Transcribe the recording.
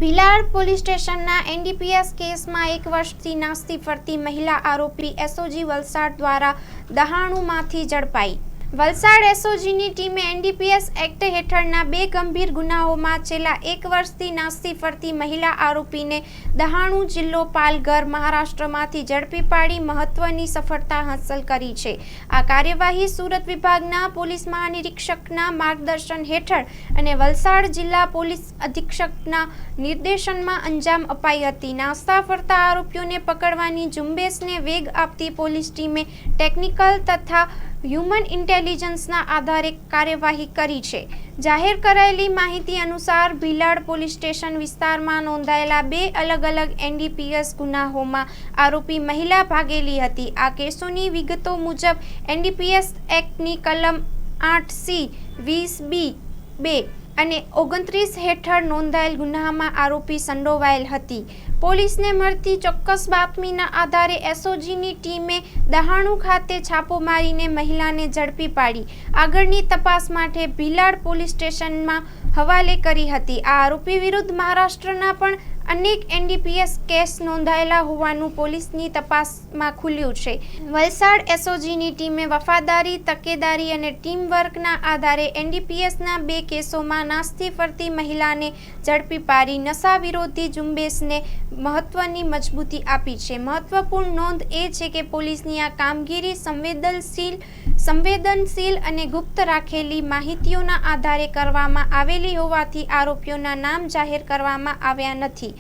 Bhilad police સ્ટેશનના NDPS કેસમાં 1 વર્ષથી નાસ્તી ફરતી મહિલા આરોપી એસઓજી વલસાડ દ્વારા દહાણુમાંથી ઝડપાઈ। વલસાડ એસઓજીની ટીમે એનડીપીએસ એક્ટ હેઠળના 2 ગંભીર ગુનાઓમાં છેલ્લા 1 વર્ષથી નાસ્તી ફરતી મહિલા આરોપીને દહાણુ જિલ્લો પાલઘર મહારાષ્ટ્રમાંથી ઝડપી પાડી મહત્વની સફળતા હાંસલ કરી છે। આ કાર્યવાહી સુરત વિભાગના પોલીસ મહાનિરીક્ષકના માર્ગદર્શન હેઠળ અને વલસાડ જિલ્લા પોલીસ અધિક્ષકના નિર્દેશનમાં અંજામ અપાઈ હતી। નાસ્તા ફરતા આરોપીઓને પકડવાની ઝુંબેશને વેગ આપતી પોલીસ ટીમે ટેકનિકલ તથા હ્યુમન ઇન્ટેલિજન્સના આધારે કાર્યવાહી કરી છે। જાહેર કરાયેલી માહિતી અનુસાર ભીલાડ પોલીસ સ્ટેશન વિસ્તારમાં નોંધાયેલા 2 અલગ-અલગ એનડીપીએસ ગુનાઓમાં આરોપી મહિલા ભાગેલી હતી। આ કેસોની વિગતો મુજબ એનડીપીએસ એક્ટની કલમ 8C, 20B, 2 અને 29 હેઠળ નોંધાયેલ ગુનામાં આરોપી સંડોવાયેલ હતી। પોલીસને મળતી ચોક્કસ બાતમીના આધારે એસઓજીની ટીમે દહાણુ ખાતે છાપો મારીને મહિલાને ઝડપી પાડી આગળની તપાસ માટે ભીલાડ પોલીસ સ્ટેશનમાં હવાલે કરી હતી। આ આરોપી વિરુદ્ધ મહારાષ્ટ્રના પણ અનેક એનડીપીએસ કેસ નોંધાયેલા હોવાનું પોલીસની તપાસમાં ખુલ્યું છે। વલસાડ એસઓજીની ટીમે વફાદારી, તકેદારી અને ટીમ વર્કના આધારે એનડીપીએસના 2 કેસોમાં નાસ્તી ફરતી મહિલાને ઝડપી પાડી નશા વિરોધી ઝુંબેશને મહત્વની મજબૂતી આપી છે। મહત્વપૂર્ણ નોંધ એ છે કે પોલીસની આ કામગીરી સંવેદનશીલ અને ગુપ્ત રાખેલી માહિતીઓના આધારે કરવામાં આવેલી હોવાથી આરોપીઓના નામ જાહેર કરવામાં આવ્યા નથી।